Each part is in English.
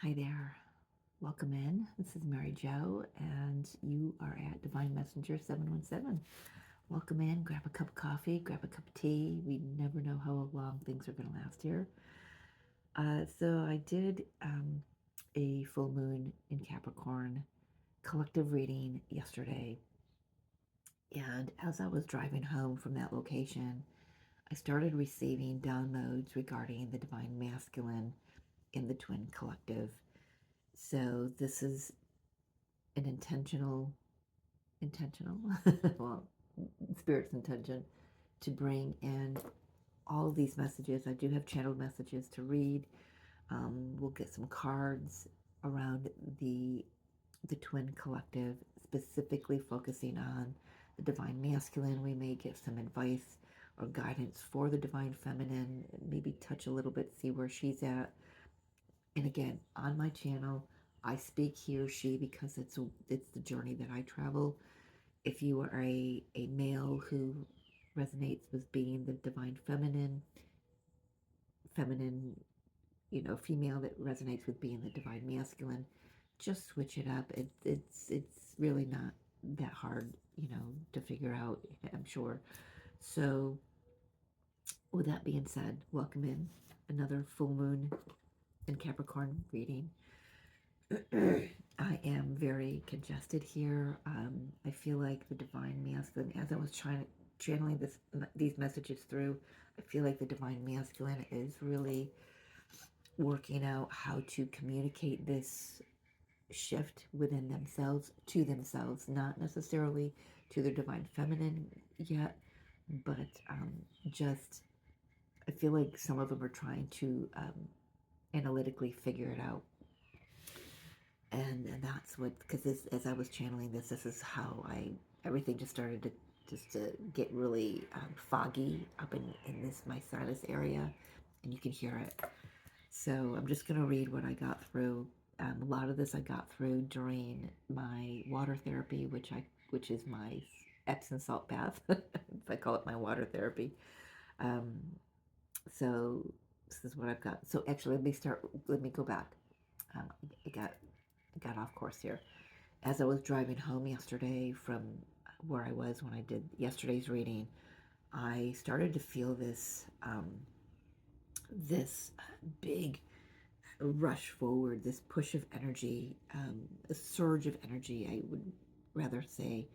Hi there. Welcome in. This is Mary Jo, and you are at Divine Messenger 717. Welcome in. Grab a cup of coffee, grab a cup of tea. We never know how long things are going to last here. So I did a full moon in Capricorn collective reading yesterday. And as I was driving home from that location, I started receiving downloads regarding the Divine Masculine in the Twin Collective. So this is an intentional, well, Spirit's intention to bring in all these messages. I do have channeled messages to read. We'll get some cards around the Twin Collective, specifically focusing on the Divine Masculine. We may get some advice or guidance for the Divine Feminine, maybe touch a little bit, see where she's at. And again, on my channel, I speak he or she because it's the journey that I travel. If you are a male who resonates with being the Divine Feminine, female that resonates with being the Divine Masculine, just switch it up. It's really not that hard, to figure out, I'm sure. So with that being said, welcome in another full moon in Capricorn reading. I am very congested here. I feel like the Divine Masculine, as I was channeling these messages through, I feel like the Divine Masculine is really working out how to communicate this shift within themselves, to themselves, not necessarily to their Divine Feminine yet, but just, I feel like some of them are trying to analytically figure it out. And that's what, because as I was channeling this is how everything just started to get really foggy up in this, my sinus area, and you can hear it. So I'm just going to read what I got through. A lot of this I got through during my water therapy, which is my Epsom salt bath. I call it my water therapy. So this is what I've got. So actually, let me go back. I got off course here. As I was driving home yesterday from where I was when I did yesterday's reading, I started to feel this big rush forward, this push of energy, a surge of energy, I would rather say.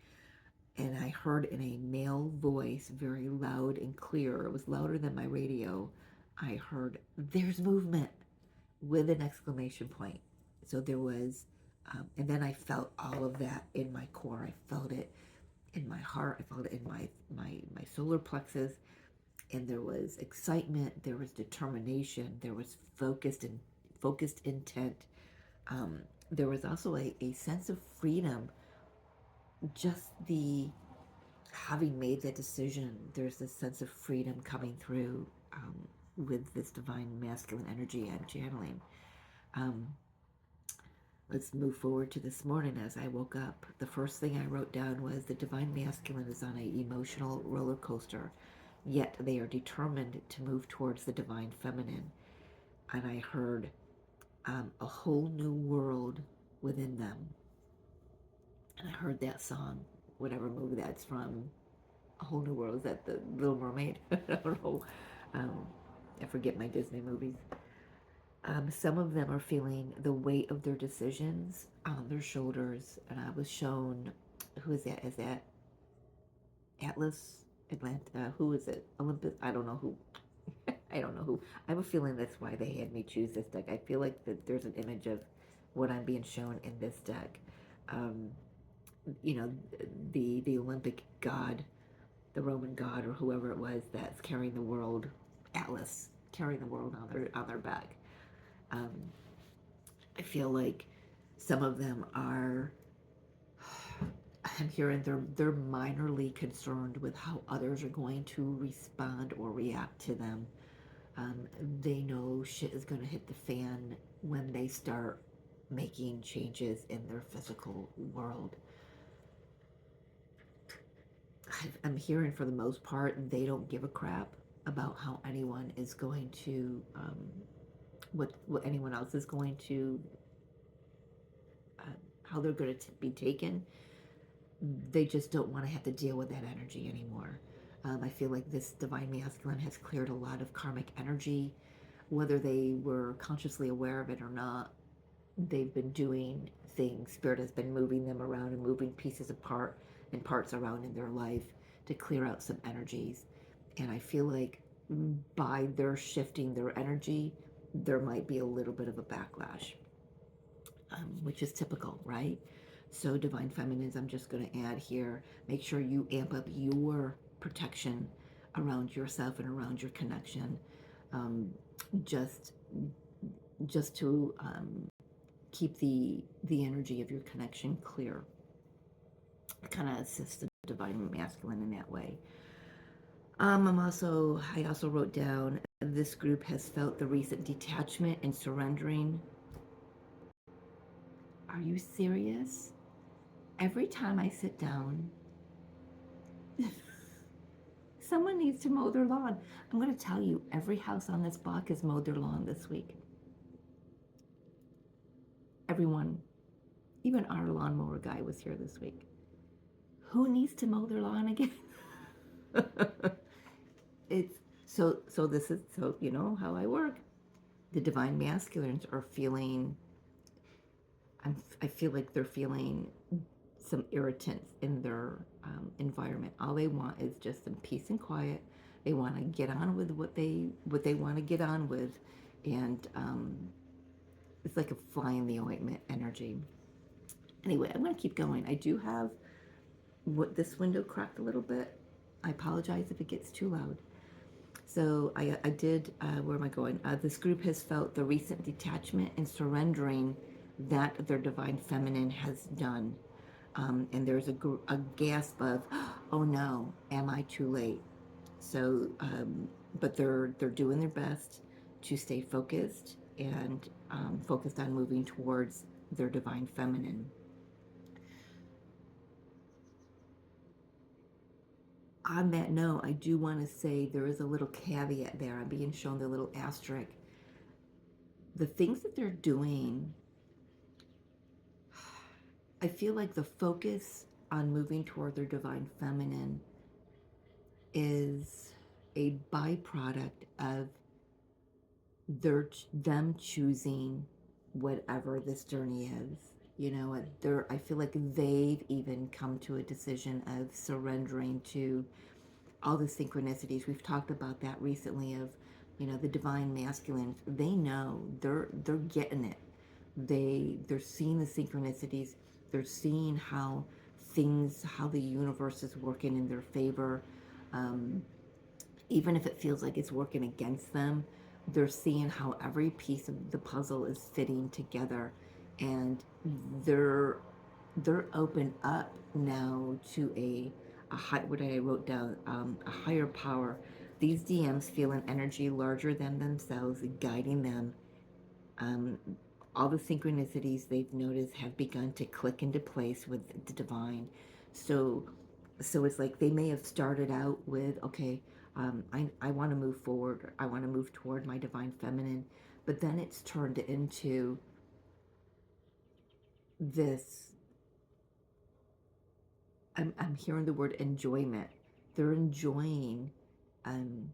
And I heard in a male voice, very loud and clear, it was louder than my radio, I heard, "There's movement," with an exclamation point. So there was, and then I felt all of that in my core. I felt it in my heart. I felt it in my solar plexus. And there was excitement. There was determination. There was focused intent. There was also a sense of freedom. Just the having made that decision, there's this sense of freedom coming through with this Divine Masculine energy I'm channeling. Let's move forward to this morning. As I woke up, the first thing I wrote down was the Divine Masculine is on an emotional roller coaster, yet they are determined to move towards the Divine Feminine. And I heard a whole new world within them. And I heard that song, whatever movie that's from, A Whole New World. Is that The Little Mermaid? I don't know. I forget my Disney movies. Some of them are feeling the weight of their decisions on their shoulders. And I was shown, who is that? Is that Atlas? Atlanta? Who is it? Olympus? I don't know who. I don't know who. I have a feeling that's why they had me choose this deck. I feel like that there's an image of what I'm being shown in this deck. The Olympic god, the Roman god, or whoever it was that's carrying the world, Atlas, carrying the world on their back. I feel like some of them are, I'm hearing they're minorly concerned with how others are going to respond or react to them. They know shit is going to hit the fan when they start making changes in their physical world. I'm hearing for the most part, they don't give a crap about how anyone is going to what anyone else is going to, how they're going to be taken. They just don't want to have to deal with that energy anymore. I feel like this divine masculine has cleared a lot of karmic energy, whether they were consciously aware of it or not. They've been doing things. Spirit has been moving them around and moving pieces apart and parts around in their life to clear out some energies. And I feel like by their shifting their energy, there might be a little bit of a backlash, which is typical, right? So, divine feminines, I'm just going to add here, make sure you amp up your protection around yourself and around your connection, um, just just to keep the energy of your connection clear. Kind of assist the divine masculine in that way. I also wrote down, this group has felt the recent detachment and surrendering. Are you serious? Every time I sit down, someone needs to mow their lawn. I'm going to tell you, every house on this block has mowed their lawn this week. Everyone, even our lawnmower guy was here this week. Who needs to mow their lawn again? It's so this is, so you know how I work. The divine masculines are feeling, I feel like they're feeling some irritants in their environment. All they want is just some peace and quiet. They want to get on with what they want to get on with, and it's like a fly in the ointment energy. Anyway, I'm going to keep going. I do have this window cracked a little bit. I apologize if it gets too loud. So I did, where am I going? This group has felt the recent detachment and surrendering that their divine feminine has done. And there's a gasp of, oh no, am I too late? So, but they're doing their best to stay focused and focused on moving towards their divine feminine. On that note, I do want to say there is a little caveat there. I'm being shown the little asterisk. The things that they're doing, I feel like the focus on moving toward their divine feminine is a byproduct of them choosing whatever this journey is. You know, I feel like they've even come to a decision of surrendering to all the synchronicities. We've talked about that recently of, you know, the divine masculines. They know, they're getting it. They're seeing the synchronicities. They're seeing how the universe is working in their favor. Even if it feels like it's working against them, they're seeing how every piece of the puzzle is fitting together, and they're open up now to a high, what I wrote down, a higher power. These DMs feel an energy larger than themselves guiding them. Um, all the synchronicities they've noticed have begun to click into place with the divine. So, it's like they may have started out with, okay, I want to move forward. I want to move toward my divine feminine. But then it's turned into this, I'm hearing the word enjoyment. They're enjoying um,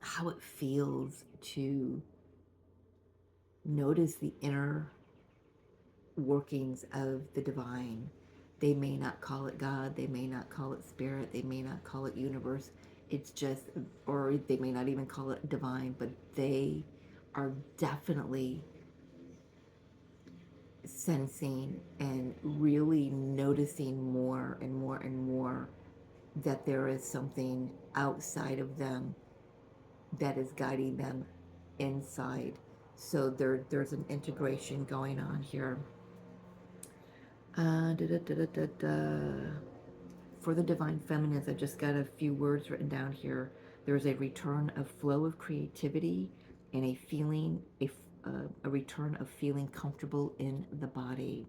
how it feels to notice the inner workings of the divine. They may not call it God, they may not call it spirit, they may not call it universe. It's just, or they may not even call it divine, but they are definitely sensing and really noticing more and more and more that there is something outside of them that is guiding them inside. So there's an integration going on here. Da, da, da, da, da. For the divine feminines, I've just got a few words written down here. There's a return of flow of creativity and a return of feeling comfortable in the body.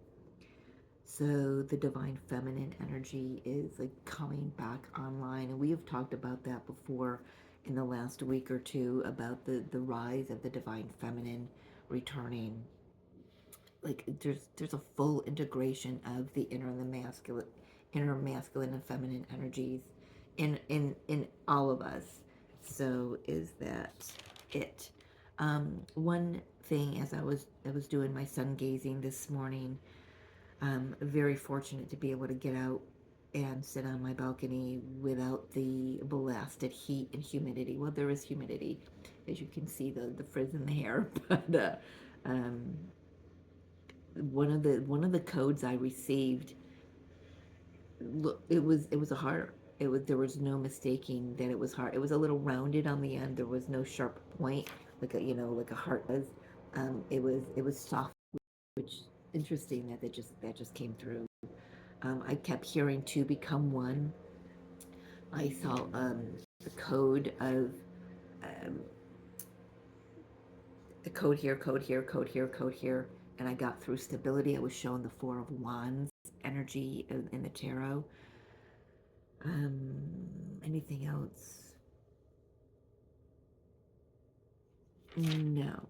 So the divine feminine energy is like coming back online, and we have talked about that before. in the last week or two about the rise of the divine feminine returning. Like there's a full integration of the inner masculine and feminine energies in all of us. So is that it? One thing, as I was doing my sun gazing this morning, very fortunate to be able to get out and sit on my balcony without the blasted heat and humidity. Well, there is humidity, as you can see the frizz in the hair, but one of the codes I received, look, it was a heart. It was There was no mistaking that it was heart. It was a little rounded on the end. There was no sharp point like a like a heart does. It was soft, which interesting that that just came through. I kept hearing to become one. I saw the code of um, the code here, code here, code here, code here, and I got through stability. I was shown the Four of Wands energy in the tarot. Anything else? No.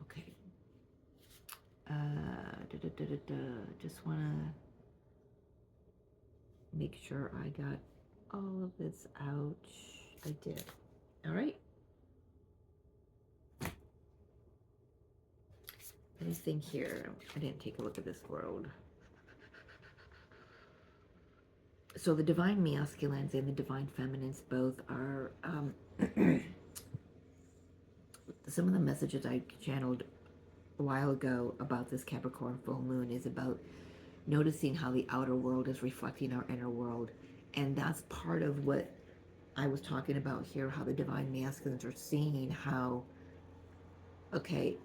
Okay. Just want to make sure I got all of this out. I did. All right. Anything here? I didn't take a look at this world. So the divine masculines and the divine feminines both are some of the messages I channeled a while ago about this Capricorn full moon is about noticing how the outer world is reflecting our inner world. And that's part of what I was talking about here, how the divine masculines are seeing how, okay,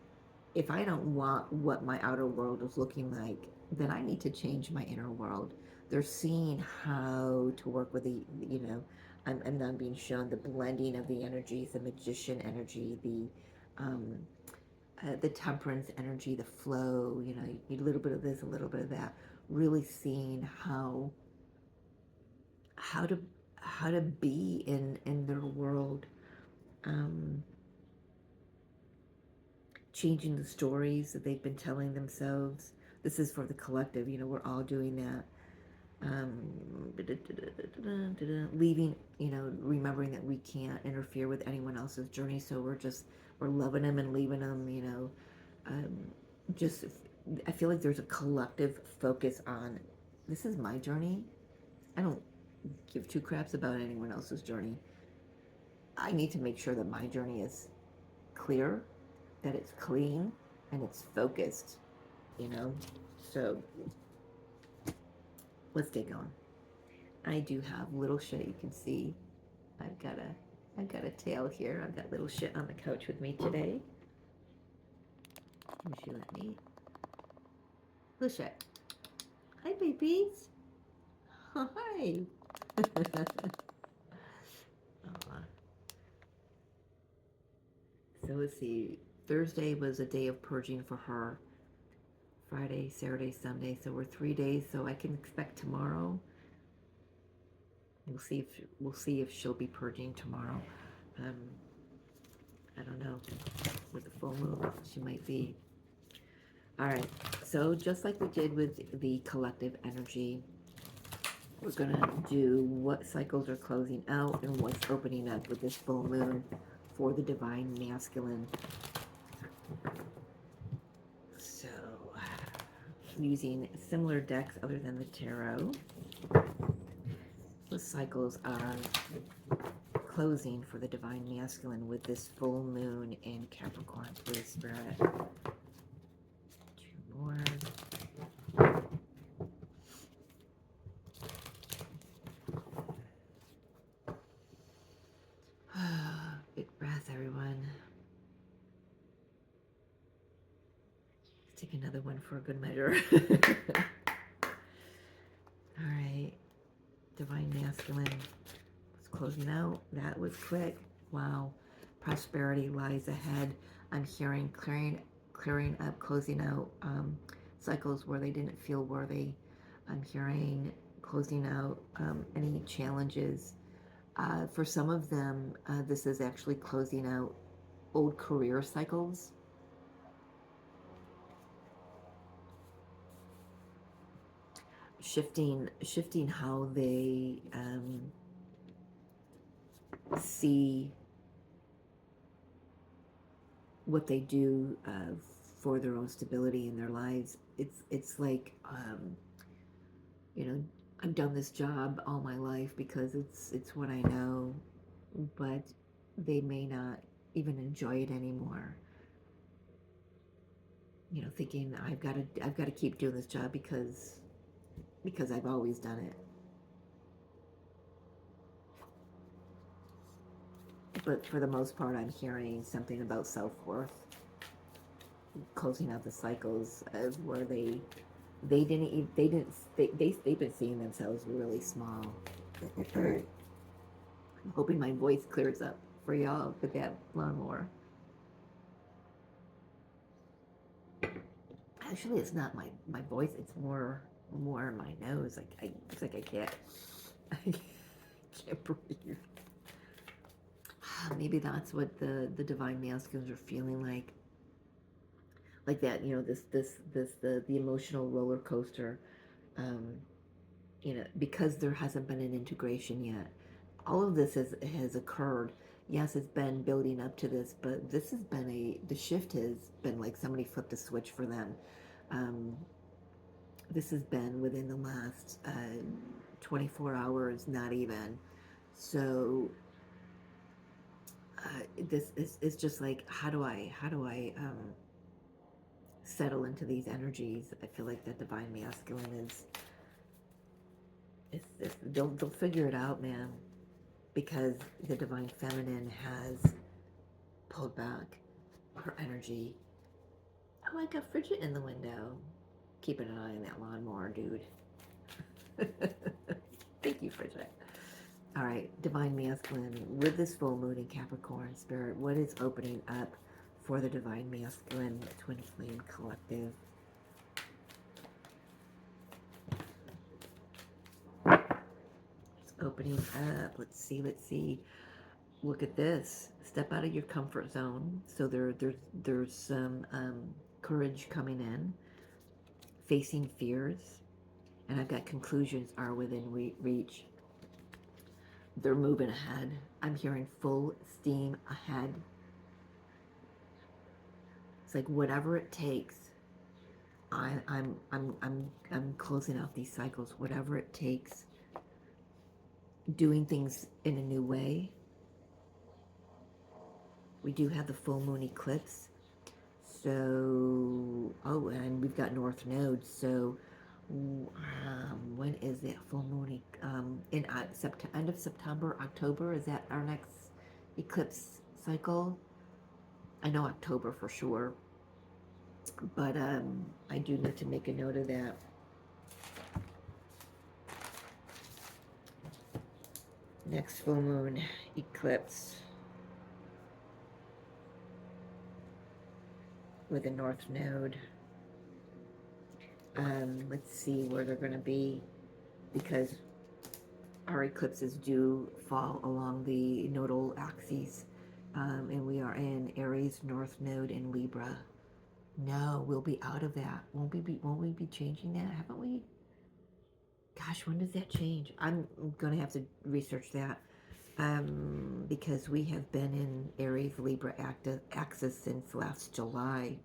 if I don't want what my outer world is looking like, then I need to change my inner world. They're seeing how to work with I'm now being shown the blending of the energies, the magician energy, the temperance energy, the flow, a little bit of this, a little bit of that, really seeing how to be in their world, changing the stories that they've been telling themselves. This is for the collective, we're all doing that. Leaving, remembering that we can't interfere with anyone else's journey, so we're loving them and leaving them, just, I feel like there's a collective focus on, this is my journey. I don't give two craps about anyone else's journey. I need to make sure that my journey is clear, that it's clean, and it's focused, so let's get going. I do have little shit. You can see I've got a tail here. I've got little shit on the couch with me today. Can she let me? Little shit. Hi, babies. Oh, hi. So let's see. Thursday was a day of purging for her. Friday, Saturday, Sunday. So we're 3 days. So I can expect tomorrow. We'll see if she'll be purging tomorrow. I don't know. With the full moon, she might be. All right. So just like we did with the collective energy, we're gonna do what cycles are closing out and what's opening up with this full moon for the divine masculine. So using similar decks other than the tarot. The cycles are closing for the divine masculine with this full moon in Capricorn. Please, Spirit. 2 more. Big breath, everyone. Let's take another one for a good measure. All right. Divine masculine was closing out. That was quick. Wow. Prosperity lies ahead. I'm hearing clearing up, closing out cycles where they didn't feel worthy. I'm hearing closing out any challenges For some of them, this is actually closing out old career cycles. Shifting how they see what they do for their own stability in their lives. It's like you know, I've done this job all my life because it's what I know, but they may not even enjoy it anymore. You know, thinking I've got to keep doing this job because I've always done it. But for the most part, I'm hearing something about self-worth, closing out the cycles of where they've been seeing themselves really small. I'm hoping my voice clears up for y'all with that lawnmower. Actually, it's not my voice. It's more in my nose. It's like I can't I can't breathe. Maybe that's what the divine masculines are feeling like that. You know, the emotional roller coaster. Um, you know, because there hasn't been an integration yet. All of this has occurred. Yes, it's been building up to this, but this has been the shift has been like somebody flipped a switch for them. Um, this has been within the last 24 hours, not even. So this is just like, how do I settle into these energies? I feel like the divine masculine is they'll figure it out, man, because the divine feminine has pulled back her energy. Oh, I got Frigid in the window. Keeping an eye on that lawnmower, dude. Thank you, Frigid. All right, divine masculine, with this full moon in Capricorn spirit, what is opening up for the divine masculine twin flame collective? It's opening up. Let's see. Look at this. Step out of your comfort zone. So there's some courage coming in, facing fears, and I've got conclusions are within reach. They're moving ahead. I'm hearing full steam ahead. It's like whatever it takes. I'm closing out these cycles. Whatever it takes. Doing things in a new way. We do have the full moon eclipse. So, oh, and we've got North Node. So, when is that full moon? In end of September, October. Is that our next eclipse cycle? I know October for sure, but I do need to make a note of that. Next full moon eclipse with the North Node. Let's see where they're going to be, because our eclipses do fall along the nodal axes, and we are in Aries, North Node, and Libra. No, we'll be out of that. Won't we be changing that? Haven't we? Gosh, when does that change? I'm gonna have to research that, because we have been in Aries Libra axis since last July.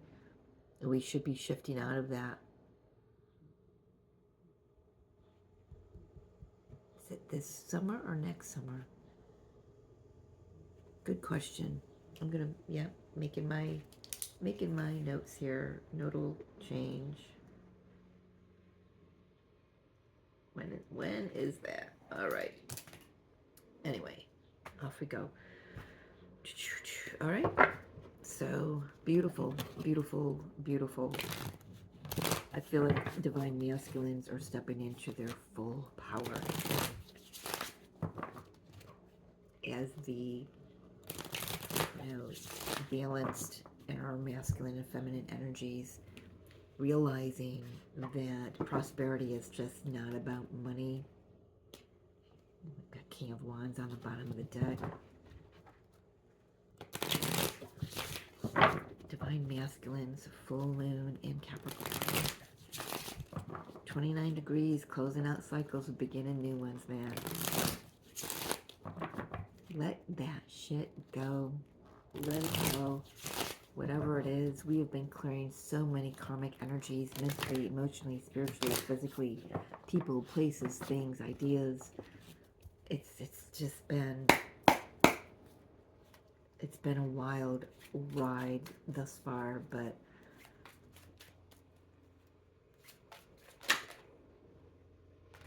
We should be shifting out of that. Is it this summer or next summer? Good question. I'm gonna, yeah, making my notes here. Nodal change. When is that? All right. Anyway, off we go. All right. So beautiful. I feel like divine masculines are stepping into their full power as the balanced in our masculine and feminine energies, realizing that prosperity is just not about money. We've got King of Wands on the bottom of the deck. Divine Masculines, full moon in Capricorn. 29 degrees, closing out cycles, beginning new ones, man. Let that shit go. Let it go. Whatever it is, we have been clearing so many karmic energies, mentally, emotionally, spiritually, physically, people, places, things, ideas. It's just been, it's been a wild ride thus far, but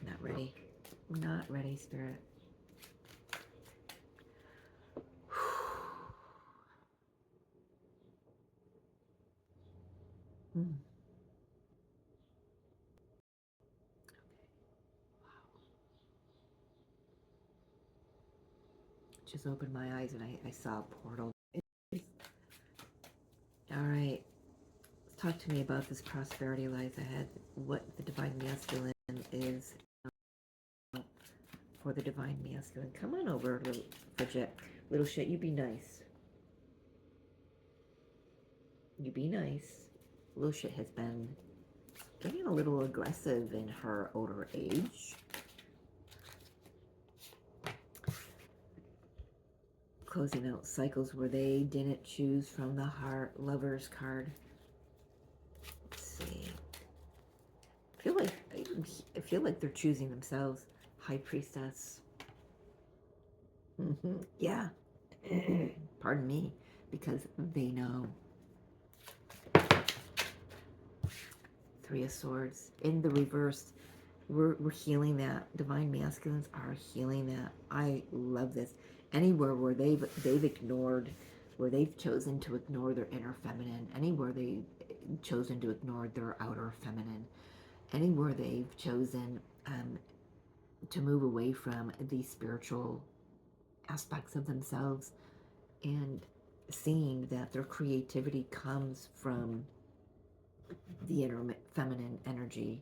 not ready. Not ready, Spirit. Hmm. Just opened my eyes and I saw a portal. All right. Talk to me about this prosperity lies ahead. What the Divine Masculine is for the Divine Masculine. Come on over, little Bridget. Little shit, you be nice. You be nice. Little shit has been getting a little aggressive in her older age. Closing out cycles where they didn't choose from the heart lovers card. Let's see. I feel like they're choosing themselves. High Priestess. Yeah. Pardon me, because they know. Three of Swords in the reverse. We're healing that. Divine Masculines are healing that. I love this. Anywhere where they've ignored, where they've chosen to ignore their inner feminine, anywhere they've chosen to ignore their outer feminine, anywhere they've chosen to move away from the spiritual aspects of themselves and seeing that their creativity comes from the inner feminine energy.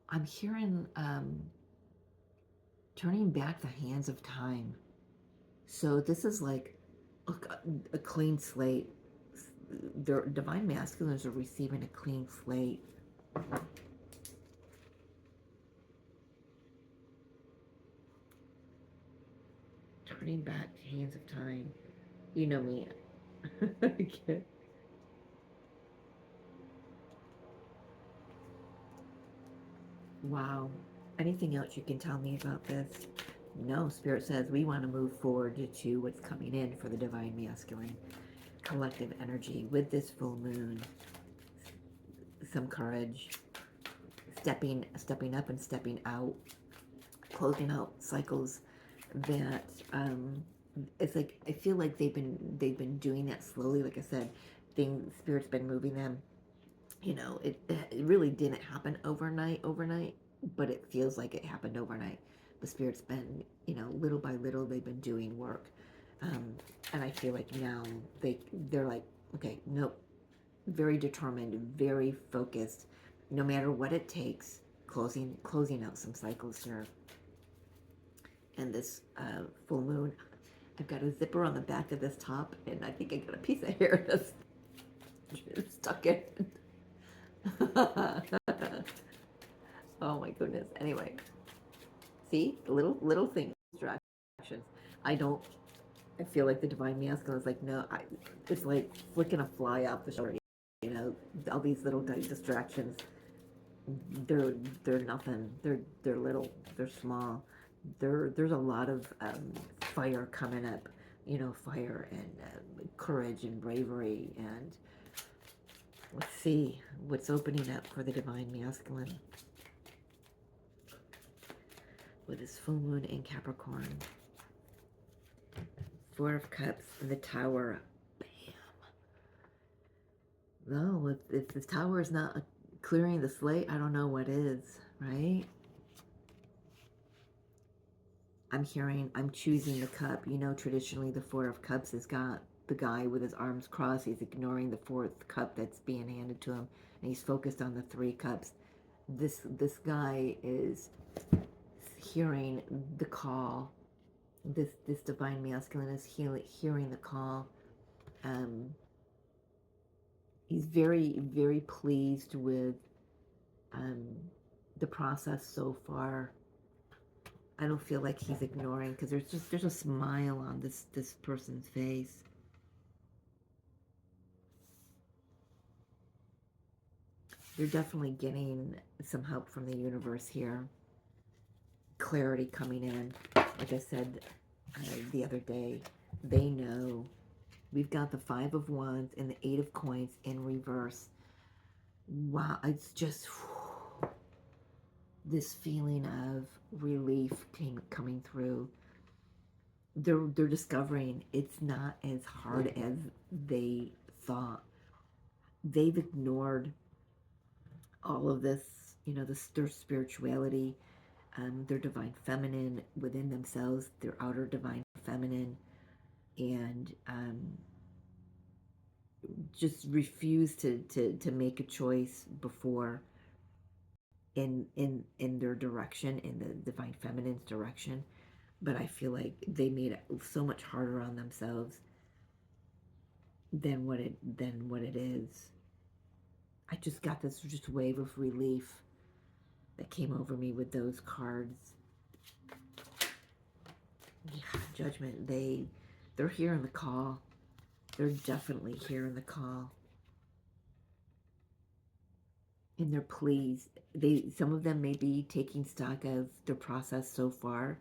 I'm hearing turning back the hands of time. So this is like a clean slate. Their Divine Masculines are receiving a clean slate. Turning back the hands of time. You know me. Okay. Wow. Anything else you can tell me about this? No, Spirit says we want to move forward to what's coming in for the Divine Masculine. Collective energy with this full moon. Some courage. Stepping up and stepping out. Closing out cycles that it's like I feel like they've been doing that slowly. Like I said, Spirit's been moving them. You know, it really didn't happen overnight, but it feels like it happened overnight. The Spirit's been, you know, little by little, they've been doing work. And I feel like now they're like, okay, nope, very determined, very focused, no matter what it takes, closing out some cycles here. And this full moon, I've got a zipper on the back of this top, and I think I got a piece of hair that's stuck in. Oh my goodness. Anyway, see, little things, distractions. I feel like the Divine Masculine is like, no, it's like flicking a fly off the shoulder. You know, all these little distractions. They're nothing. They're little. They're small. There's a lot of fire coming up. You know, fire and courage and bravery, and let's see what's opening up for the Divine Masculine with this full moon in Capricorn. Four of Cups and the Tower. Bam. No, if the Tower is not clearing the slate, I don't know what is, right? I'm choosing the cup. You know, traditionally the Four of Cups has got the guy with his arms crossed. He's ignoring the fourth cup that's being handed to him, and he's focused on the three cups. this guy is hearing the call. This divine masculine is hearing the call. He's very, very pleased with um, the process so far. I don't feel like he's ignoring, because there's a smile on this person's face. You're definitely getting some help from the universe here. Clarity coming in. Like I said the other day, they know. We've got the 5 of Wands and the 8 of Coins in reverse. Wow, it's just this feeling of relief coming through. They're discovering it's not as hard as they thought. They've ignored all of this, their spirituality, their divine feminine within themselves, their outer divine feminine, and just refuse to make a choice before in their direction, in the divine feminine's direction. But I feel like they made it so much harder on themselves than what it is. I just got this just wave of relief that came over me with those cards. Yeah, Judgment. They're hearing the call. They're definitely hearing the call. And they're pleased. Some of them may be taking stock of their process so far,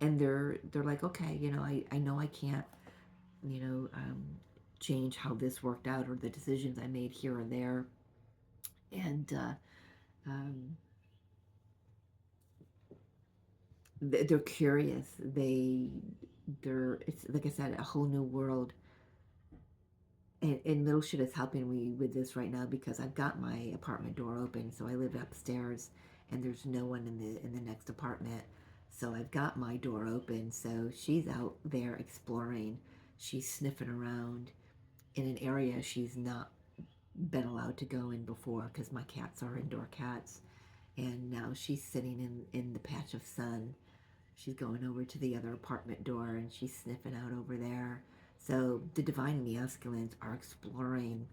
and they're like, okay, I know I can't, change how this worked out or the decisions I made here or there, and they're curious. It's like I said, a whole new world. And little shit is helping me with this right now, because I've got my apartment door open. So I live upstairs, and there's no one in the next apartment. So I've got my door open. So she's out there exploring. She's sniffing around in an area she's not been allowed to go in before, because my cats are indoor cats. And now she's sitting in the patch of sun. She's going over to the other apartment door, and she's sniffing out over there. So the divine masculines are exploring.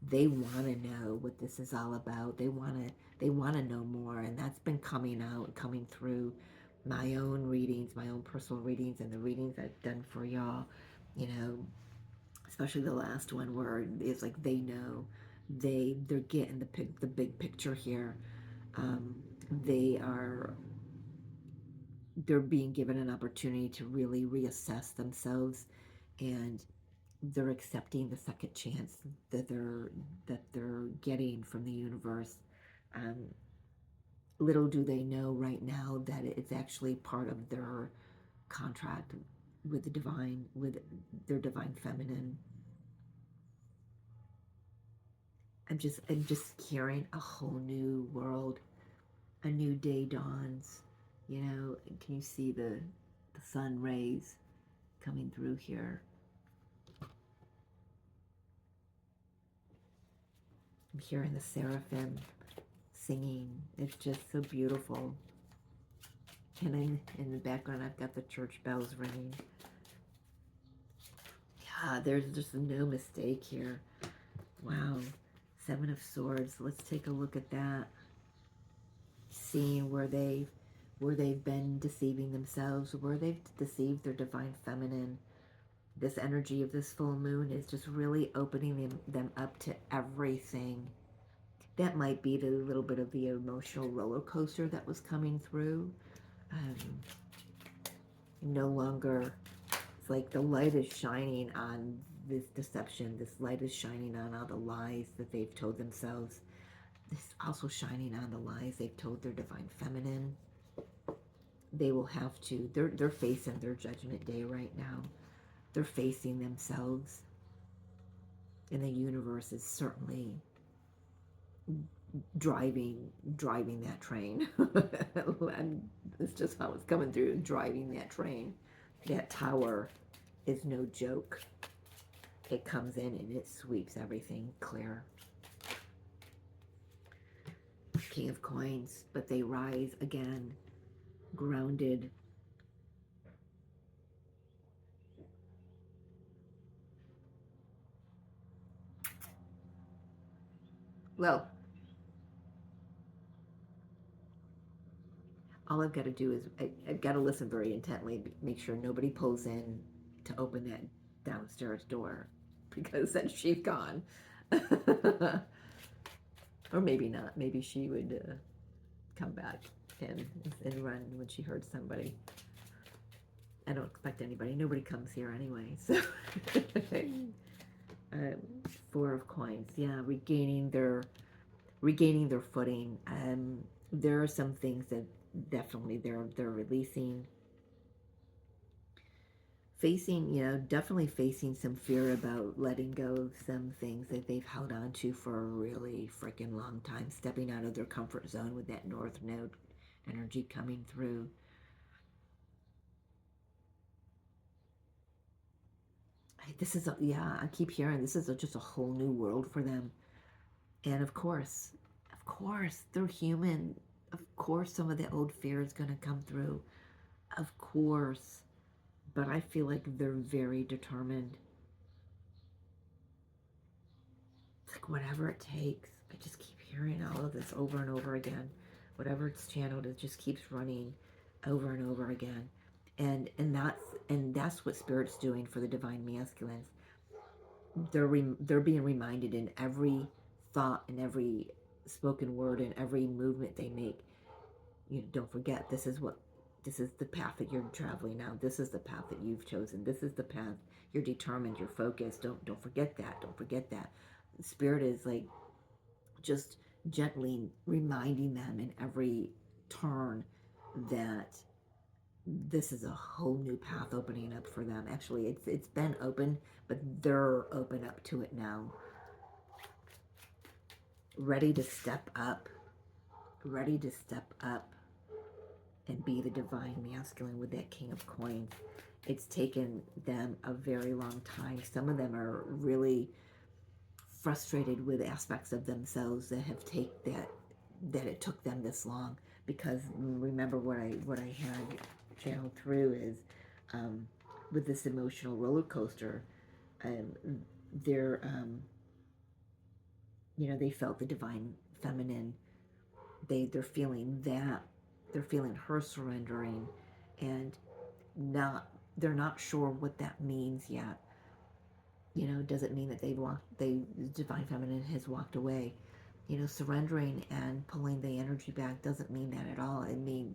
They want to know what this is all about. They want to know more, and that's been coming out, coming through my own readings, my own personal readings, and the readings I've done for y'all. Especially the last one, where it's like they know, they're getting the big picture here. They're being given an opportunity to really reassess themselves, and they're accepting the second chance that they're getting from the universe. Little do they know right now that it's actually part of their contract with the divine, with their divine feminine. I'm just hearing a whole new world, a new day dawns. Can you see the sun rays coming through here? I'm hearing the seraphim singing. It's just so beautiful. And in the background, I've got the church bells ringing. Yeah, there's just no mistake here. Wow. 7 of Swords. Let's take a look at that. Seeing where they've been deceiving themselves, where they've deceived their divine feminine. This energy of this full moon is just really opening them up to everything. That might be the little bit of the emotional roller coaster that was coming through. No longer, it's like the light is shining on this deception. This light is shining on all the lies that they've told themselves. This is also shining on the lies they've told their divine feminine. They will have to, they're facing their judgment day right now. They're facing themselves. And the universe is certainly driving that train. And it's just how it's coming through, driving that train. That tower is no joke. It comes in and it sweeps everything clear. King of Coins, but they rise again, grounded. Well, all I've got to do is I've got to listen very intently, make sure nobody pulls in to open that downstairs door, because then she's gone. Or maybe not. Maybe she would come back and run when she heard somebody. I don't expect anybody. Nobody comes here anyway. So, Four of Coins. Yeah, regaining their footing. There are some things that definitely they're releasing. Facing, definitely facing some fear about letting go of some things that they've held on to for a really freaking long time, stepping out of their comfort zone with that North Node energy coming through. This is, I keep hearing this is just a whole new world for them. And of course, they're human. Of course, some of the old fear is going to come through. Of course. But I feel like they're very determined. It's like whatever it takes. I just keep hearing all of this over and over again. Whatever it's channeled, it just keeps running over and over again. And that's what Spirit's doing for the Divine Masculines. They're being reminded in every thought and every spoken word and every movement they make. Don't forget, this is the path that you're traveling now. This is the path that you've chosen. This is the path. You're determined. You're focused. Don't forget that. Don't forget that. Spirit is like just gently reminding them in every turn that this is a whole new path opening up for them. Actually, it's been open, but they're open up to it now. Ready to step up. Ready to step up and be the Divine Masculine with that King of Coins. It's taken them a very long time. Some of them are really frustrated with aspects of themselves that it took them this long. Because remember what I had channeled through is with this emotional roller coaster, they're they felt the Divine Feminine. They're feeling that. They're feeling her surrendering, and they're not sure what that means yet. Does it mean that the Divine Feminine has walked away? Surrendering and pulling the energy back doesn't mean that at all.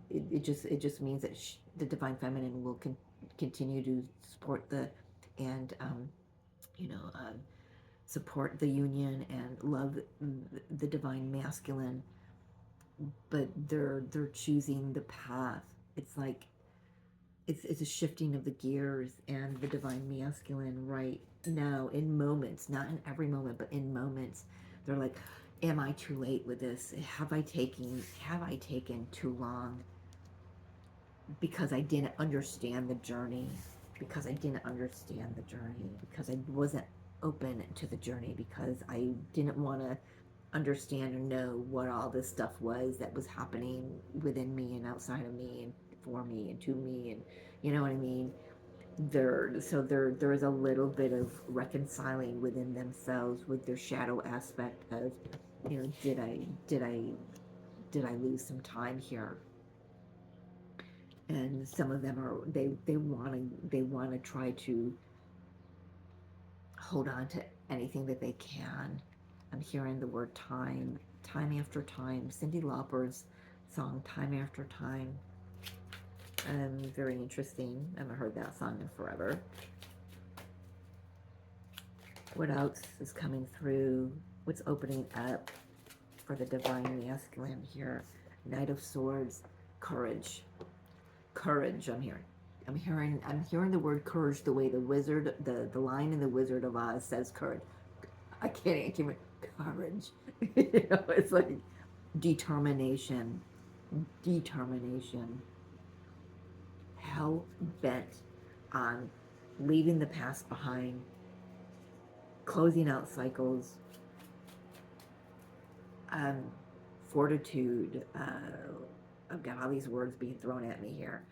It just means that the Divine Feminine will continue to support support the union and love the Divine Masculine. But they're choosing the path. It's like it's a shifting of the gears, and the Divine Masculine right now, in moments, not in every moment, but in moments, they're like, am I too late with this? Have I taken too long because I didn't understand the journey? Because I wasn't open to the journey, because I didn't want to understand or know what all this stuff was that was happening within me and outside of me and for me and to me, and you know what I mean. There is a little bit of reconciling within themselves with their shadow aspect of, did I lose some time here? And some of them are they want to try to hold on to anything that they can. I'm hearing the word time after time. Cyndi Lauper's song, Time After Time. Very interesting. I haven't heard that song in forever. What else is coming through? What's opening up for the Divine Masculine here? Knight of Swords, courage. Courage, I'm hearing the word courage the way the wizard, the line in the Wizard of Oz says courage. I can't remember. Courage. It's like determination. Hell bent on leaving the past behind, closing out cycles, fortitude. I've got all these words being thrown at me here,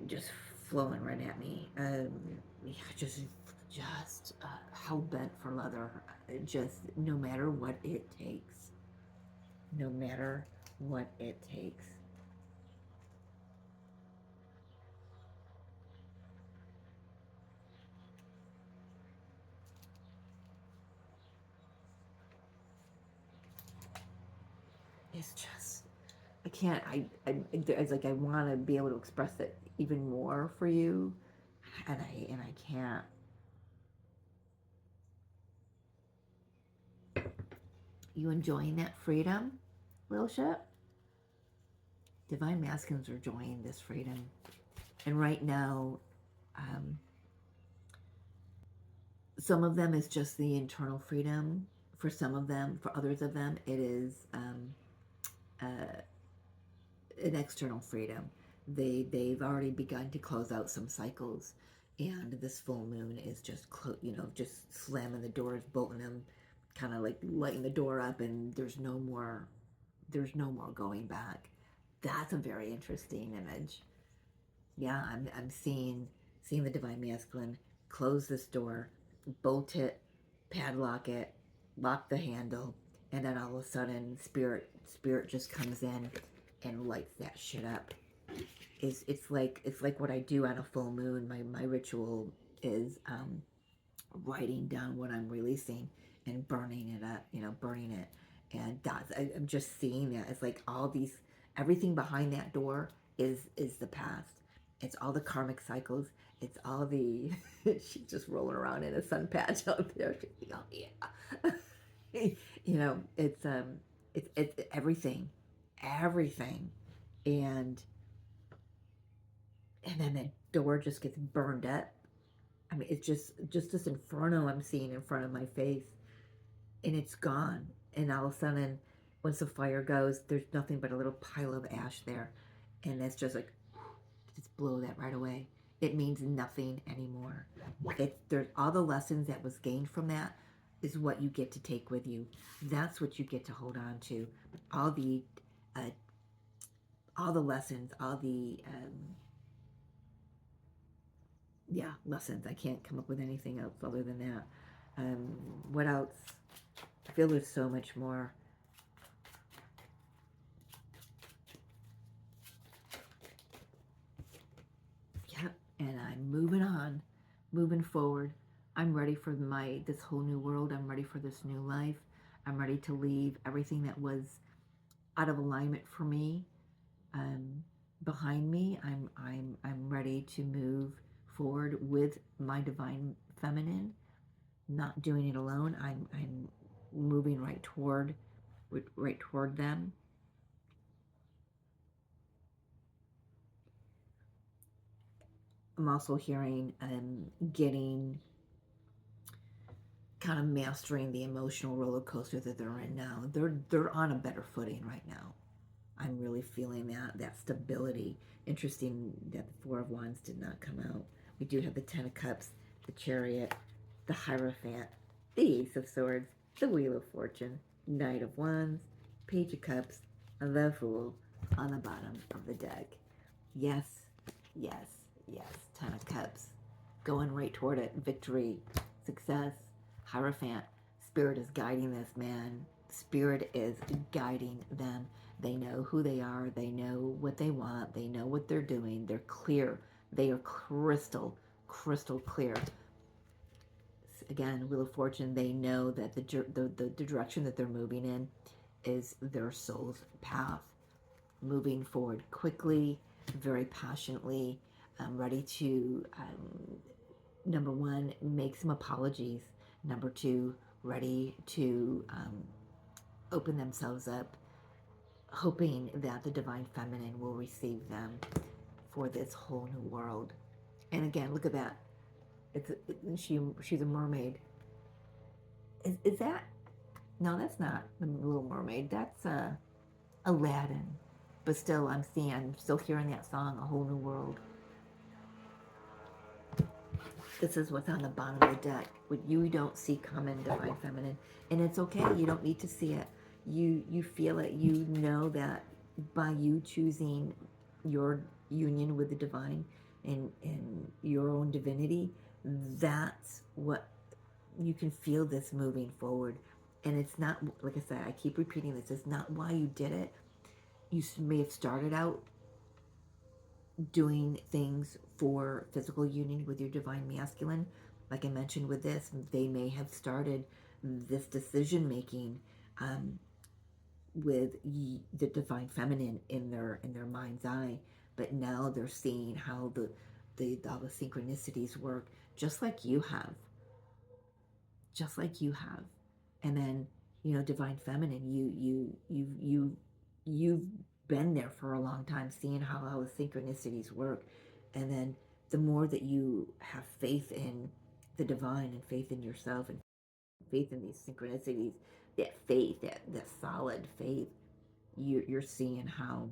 just flowing right at me. Yeah, just hell bent for leather. Just no matter what it takes. No matter what it takes. It's just, I can't, it's like I want to be able to express it even more for you, and I can't. You enjoying that freedom, little ship? Divine masculines are enjoying this freedom, and right now, um, some of them is just the internal freedom. For some of them, for others of them, it is uh, an external freedom. They've already begun to close out some cycles, and this full moon is just just slamming the doors, bolting them, kind of like lighting the door up, and there's no more going back. That's a very interesting image. Yeah, I'm seeing the divine masculine close this door, bolt it, padlock it, lock the handle, and then all of a sudden spirit just comes in and lights that shit up. It's like what I do on a full moon. My ritual is writing down what I'm releasing and burning it up, burning it. And I'm just seeing that. It's like everything behind that door is the past. It's all the karmic cycles. It's all the, she's just rolling around in a sun patch out there. She's like, oh yeah. It's everything, everything. And then the door just gets burned up. I mean, it's just this inferno I'm seeing in front of my face, and it's gone. And all of a sudden, once the fire goes, there's nothing but a little pile of ash there, and it's just like, just blow that right away. It means nothing anymore. There's all the lessons that was gained from that is what you get to take with you. That's what you get to hold on to. All the lessons, lessons. I can't come up with anything else other than that. What else? I feel there's so much more. Yep, and I'm moving on, moving forward. I'm ready for this whole new world. I'm ready for this new life. I'm ready to leave everything that was out of alignment for me behind me. I'm ready to move forward with my divine feminine. Not doing it alone. I'm moving right toward them. I'm also hearing getting kind of mastering the emotional roller coaster that they're in now. They're on a better footing right now. I'm really feeling that stability. Interesting that the Four of Wands did not come out. We do have the Ten of Cups, the Chariot, the Hierophant, the Ace of Swords, the Wheel of Fortune, Knight of Wands, Page of Cups, the Fool on the bottom of the deck. Yes, yes, yes. Ten of Cups. Going right toward it. Victory, success, Hierophant. Spirit is guiding this, man. Spirit is guiding them. They know who they are. They know what they want. They know what they're doing. They're clear. They are crystal clear. Again, Wheel of Fortune, they know that the direction that they're moving in is their soul's path. Moving forward quickly, very passionately, ready to, number one, make some apologies. Number two, ready to open themselves up, hoping that the divine feminine will receive them for this whole new world. And again, look at that. She's a mermaid. Is that? No, that's not the Little Mermaid. That's Aladdin. But still, I'm still hearing that song, A Whole New World. This is what's on the bottom of the deck. What you don't see coming, divine feminine. And it's okay. You don't need to see it. You feel it. You know that by you choosing your union with the divine and your own divinity, that's what you can feel this moving forward. And it's not, like I said, I keep repeating this, it's not why you did it. You may have started out doing things for physical union with your divine masculine. Like I mentioned with this, they may have started this decision making with the divine feminine in their mind's eye, but now they're seeing how all the synchronicities work, just like you have, just like you have. And then, you know, divine feminine, you've been there for a long time, seeing how the synchronicities work. And then the more that you have faith in the divine and faith in yourself and faith in these synchronicities, that faith, that solid faith, you're seeing how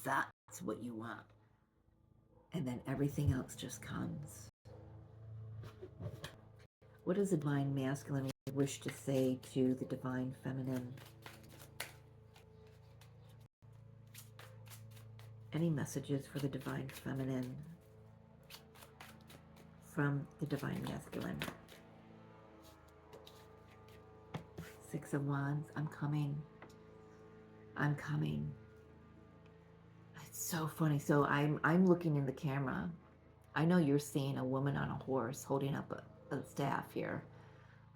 that's what you want. And then everything else just comes. What does the divine masculine wish to say to the divine feminine? Any messages for the divine feminine from the divine masculine? Six of Wands, I'm coming. I'm coming. It's so funny. So I'm looking in the camera. I know you're seeing a woman on a horse holding up a staff here.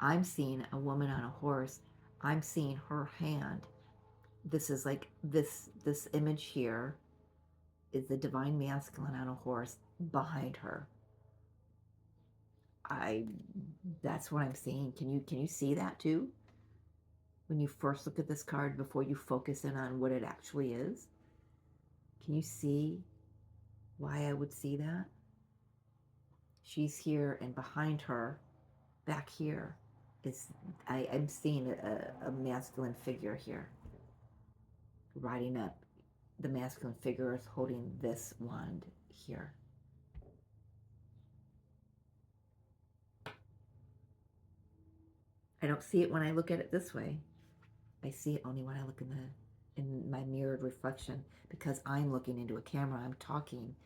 I'm seeing a woman on a horse. I'm seeing her hand. This is like this image here is the divine masculine on a horse behind her. That's what I'm seeing. Can you see that too? When you first look at this card before you focus in on what it actually is? Can you see why I would see that? She's here, and behind her, back here, I'm seeing a masculine figure here, riding up. The masculine figure is holding this wand here. I don't see it when I look at it this way. I see it only when I look in my mirrored reflection, because I'm looking into a camera. I'm talking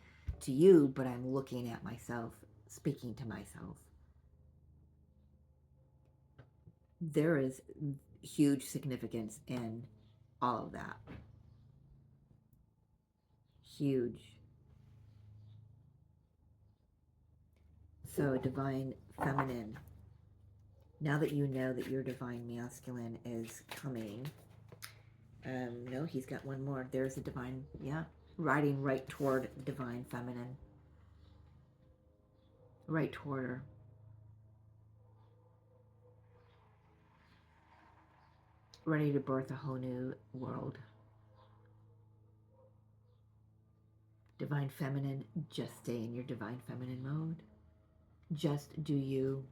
to you, but I'm looking at myself, speaking to myself. There is huge significance in all of that. Huge. So, divine feminine. Now that you know that your divine masculine is coming, no, he's got one more. There's a divine, yeah, riding right toward divine feminine. Right toward her. Ready to birth a whole new world. Divine feminine, just stay in your divine feminine mode. Just do you.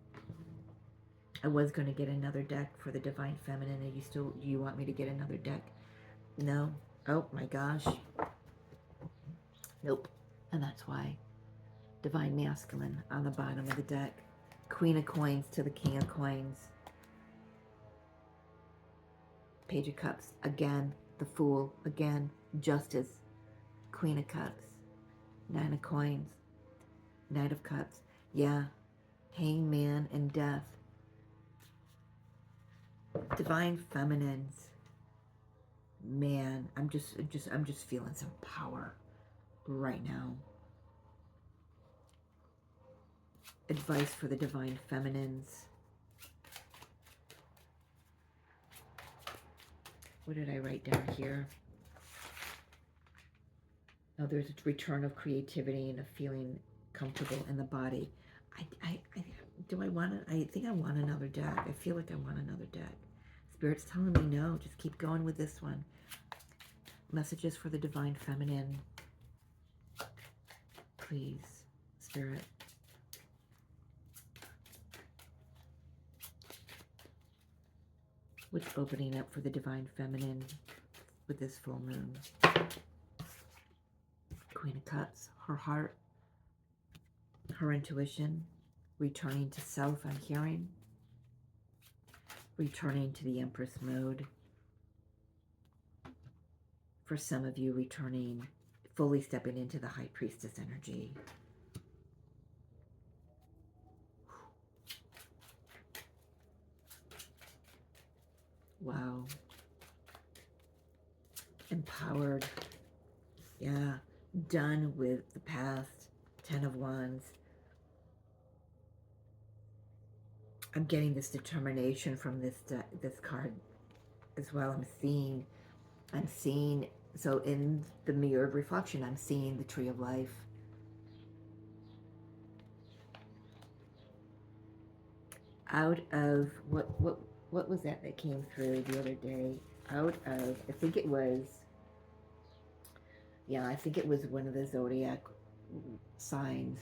I was going to get another deck for the divine feminine. Do you want me to get another deck? No. Oh my gosh. Nope. And that's why. Divine masculine on the bottom of the deck. Queen of coins to the king of coins. Page of cups. Again. The fool. Again. Justice. Queen of cups. Nine of coins. Knight of cups. Yeah. Hangman and death. Divine feminines. Man, I'm just feeling some power right now. Advice for the divine feminines. What did I write down here? Oh, there's a return of creativity and of feeling comfortable in the body. Do I want it? I think I want another deck. I feel like I want another deck. Spirit's telling me no. Just keep going with this one. Messages for the divine feminine. Please, Spirit. What's opening up for the divine feminine with this full moon? Queen of Cups, her heart, her intuition, returning to self, I'm hearing. Returning to the Empress mode. For some of you, returning, fully stepping into the High Priestess energy. Wow. Empowered. Yeah. Done with the past. 10 of Wands. I'm getting this determination from this card as well. I'm seeing, so in the mirrored reflection, I'm seeing the Tree of Life. Out of, what was that came through the other day? Out of, I think it was, yeah, I think it was one of the zodiac signs,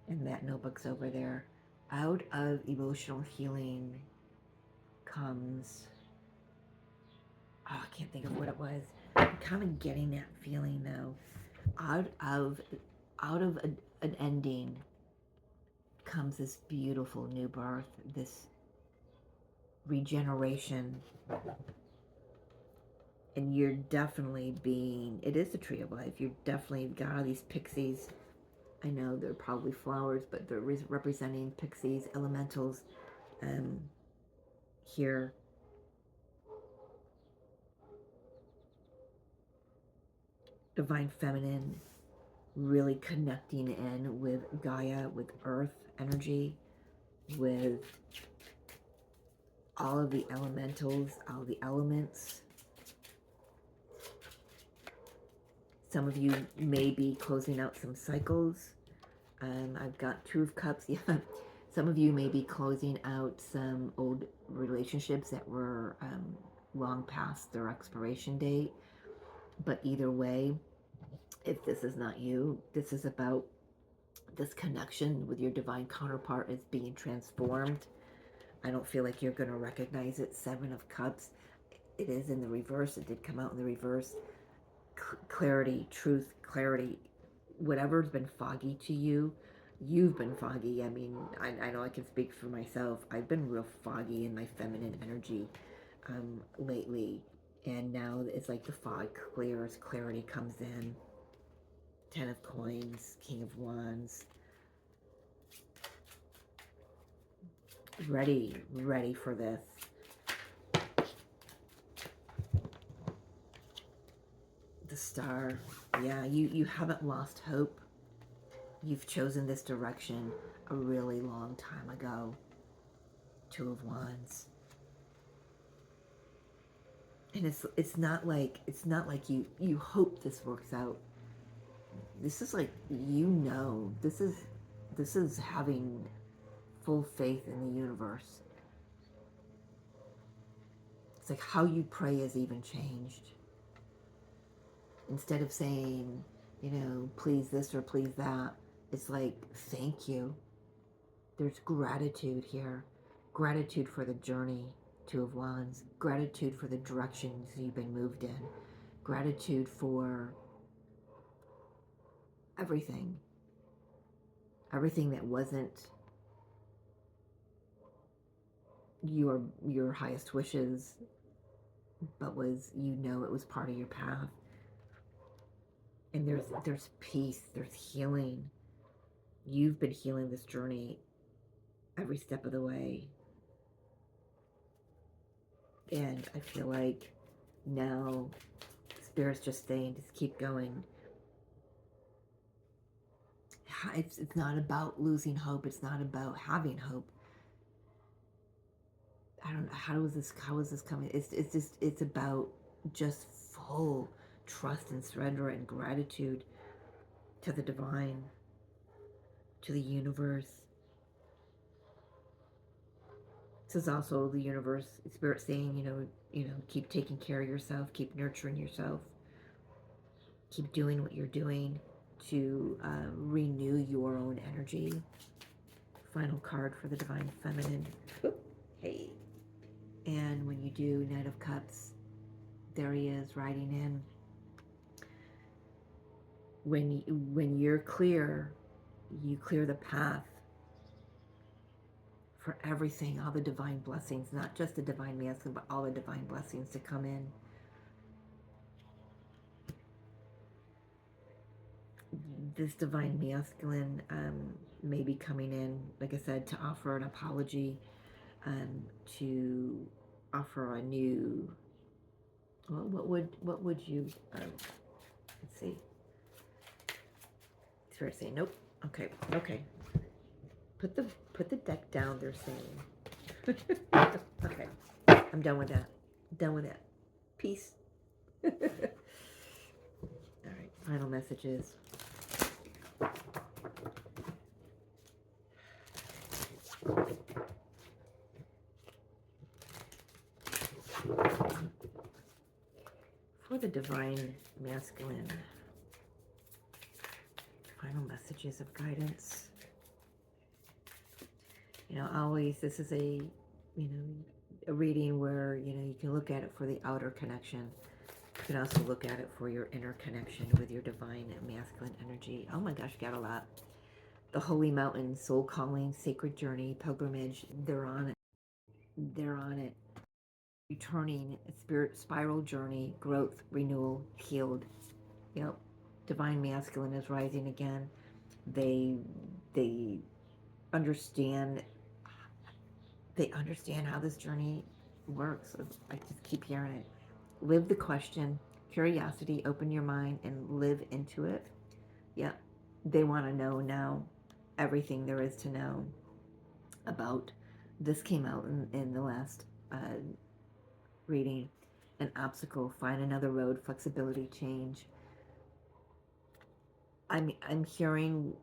and that notebook's over there. Out of emotional healing comes, oh, I can't think of what it was. I'm kind of getting that feeling though. Out of an ending comes this beautiful new birth, this regeneration. And you're definitely being, it is the Tree of Life. You're definitely got all these pixies. I know they're probably flowers, but they're representing pixies, elementals here. Divine Feminine, really connecting in with Gaia, with Earth energy, with all of the elementals, all the elements. Some of you may be closing out some cycles. I've got Two of Cups. Yeah. Some of you may be closing out some old relationships that were long past their expiration date. But either way, if this is not you, this is about this connection with your divine counterpart is being transformed. I don't feel like you're going to recognize it. Seven of Cups. It is in the reverse. It did come out in the reverse. Clarity, truth, clarity. Whatever's been foggy to you, you've been foggy. I mean, I know I can speak for myself. I've been real foggy in my feminine energy lately. And now it's like the fog clears, clarity comes in. 10 of Coins, King of Wands. Ready for this. The Star. Yeah, you haven't lost hope. You've chosen this direction a really long time ago. Two of Wands. And it's not like you hope this works out. This is like, this is having full faith in the universe. It's like how you pray has even changed. Instead of saying, please this or please that, it's like, thank you. There's gratitude here. Gratitude for the journey, Two of Wands. Gratitude for the directions you've been moved in. Gratitude for everything. Everything that wasn't your highest wishes, but was, it was part of your path. And there's peace, there's healing. You've been healing this journey every step of the way. And I feel like now Spirit's just saying, just keep going. It's not about losing hope. It's not about having hope. I don't know, how is this coming? It's about just full trust and surrender and gratitude to the divine, to the universe. This is also the universe, Spirit saying, keep taking care of yourself, keep nurturing yourself, keep doing what you're doing to renew your own energy. Final card for the Divine Feminine. Hey. And when you do Knight of Cups, there he is riding in. When you're clear, you clear the path for everything, all the divine blessings, not just the divine masculine, but all the divine blessings to come in. this divine masculine may be coming in, like I said, to offer an apology, to offer a new, well, what would you, let's see. It's fair to say, nope. Okay, okay. Put the deck down, they're saying. Okay, I'm done with that. Done with that. Peace. All right, final messages. For the divine masculine, final messages of guidance. You know, always, this is a, you know, a reading where, you know, you can look at it for the outer connection. You can also look at it for your inner connection with your divine masculine energy. Oh my gosh, got a lot. The holy mountain, soul calling, sacred journey, pilgrimage, they're on it. They're on it. Returning, spirit spiral journey, growth, renewal, healed. Yep. Divine masculine is rising again. They understand how this journey works. I just keep hearing it. Live the question, curiosity, open your mind and live into it. Yep. They want to know now everything there is to know about. This came out in the last reading. An obstacle, find another road, flexibility, change. I'm hearing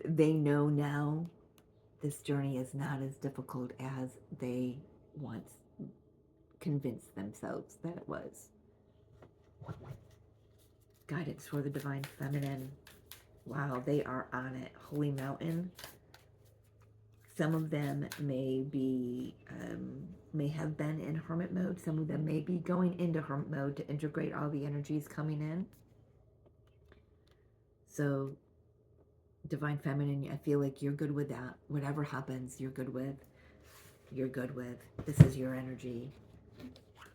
they know now this journey is not as difficult as they once convinced themselves that it was. Guidance for the divine feminine. Wow, they are on it. Holy mountain. Some of them may be, may have been in hermit mode. Some of them may be going into hermit mode to integrate all the energies coming in. So, divine feminine, I feel like you're good with that. Whatever happens, you're good with. You're good with. This is your energy.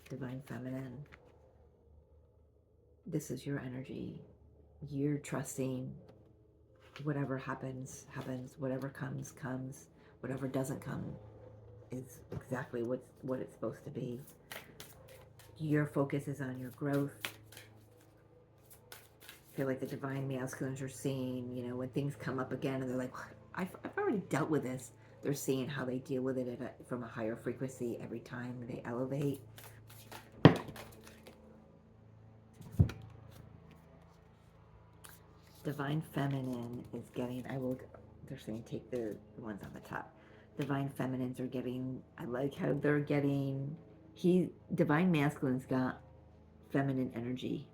Divine feminine. This is your energy. You're trusting. Whatever happens, happens. Whatever comes, comes. Whatever doesn't come is exactly what it's supposed to be. Your focus is on your growth. I feel like the divine masculines are seeing, you know, when things come up again and they're like, I've already dealt with this. They're seeing how they deal with it from a higher frequency every time they elevate. Divine feminine is getting, they're saying take the ones on the top. Divine feminines are getting, I like how they're getting, divine masculine's got feminine energy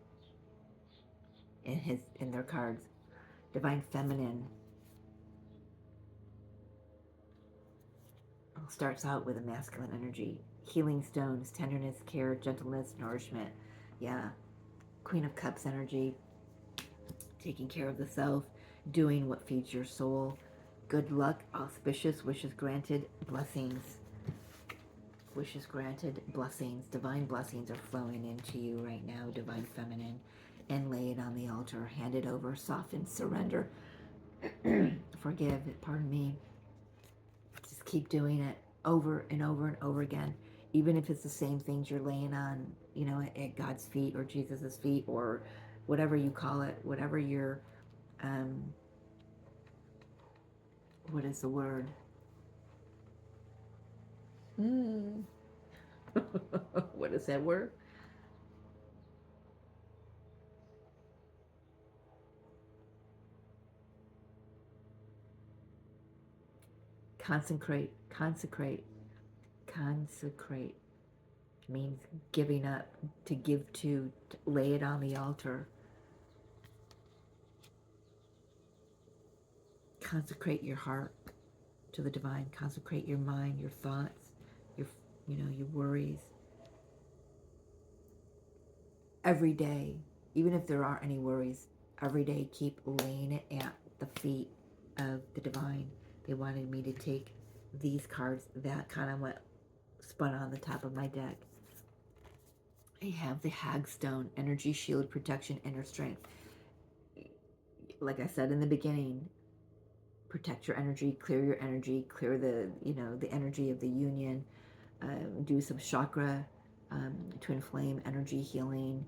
in their cards. Divine feminine starts out with a masculine energy. Healing stones, tenderness, care, gentleness, nourishment. Yeah. Queen of Cups energy. Taking care of the self. Doing what feeds your soul. Good luck, auspicious, wishes granted, blessings. Wishes granted, blessings. Divine blessings are flowing into you right now, divine feminine. And lay it on the altar. Hand it over, soften, surrender. Forgive, pardon me. Just keep doing it over and over and over again. Even if it's the same things you're laying on, you know, at God's feet or Jesus's feet or whatever you call it, whatever your, what is the word? What is that word? Consecrate, consecrate, consecrate means giving up, to give to lay it on the altar. Consecrate your heart to the divine. Consecrate your mind, your thoughts, your, you know, your worries. Every day, even if there aren't any worries, every day keep laying it at the feet of the divine. They wanted me to take these cards that kind of went spun on the top of my deck. I have the Hagstone, energy shield, protection, inner strength. Like I said in the beginning, protect your energy, clear the, the energy of the union. Do some chakra, twin flame energy healing.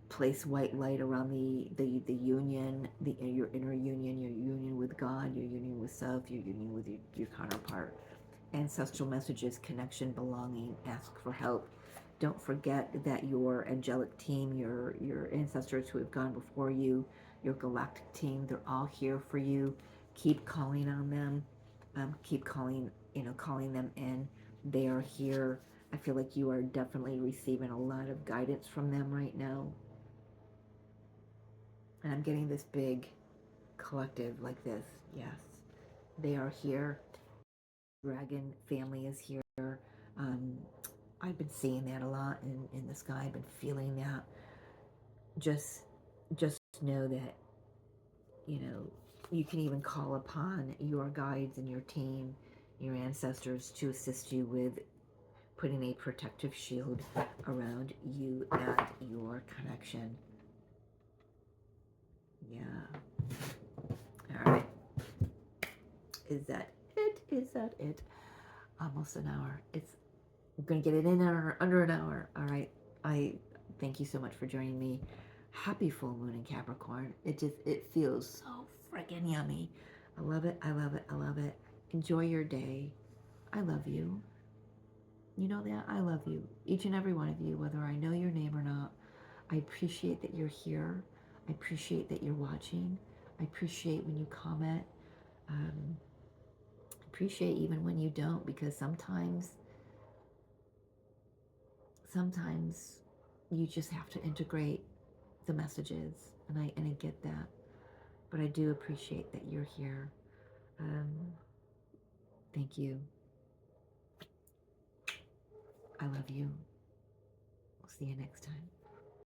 Place white light around the union, your inner union, your union with God, your union with self, your union with your counterpart. Ancestral messages, connection, belonging, ask for help. Don't forget that your angelic team, your ancestors who have gone before you, your galactic team, they're all here for you. Keep calling on them. Keep calling, calling them in. They are here. I feel like you are definitely receiving a lot of guidance from them right now. And I'm getting this big collective like this. Yes, they are here. Dragon family is here. Um, I've been seeing that a lot in the sky. I've been feeling that. Just, just know that, you can even call upon your guides and your team, your ancestors, to assist you with putting a protective shield around you and your connection. Yeah. All right. Is that it? Is that it? Almost an hour. I'm gonna get it in under an hour. All right. I thank you so much for joining me. Happy full moon in Capricorn. It feels so friggin' yummy. I love it. I love it. I love it. Enjoy your day. I love you. You know that I love you. Each and every one of you, whether I know your name or not. I appreciate that you're here. I appreciate that you're watching. I appreciate when you comment. Um, appreciate even when you don't, because sometimes you just have to integrate the messages, and I get that, but I do appreciate that you're here. um, Thank you. I love you. We'll see you next time.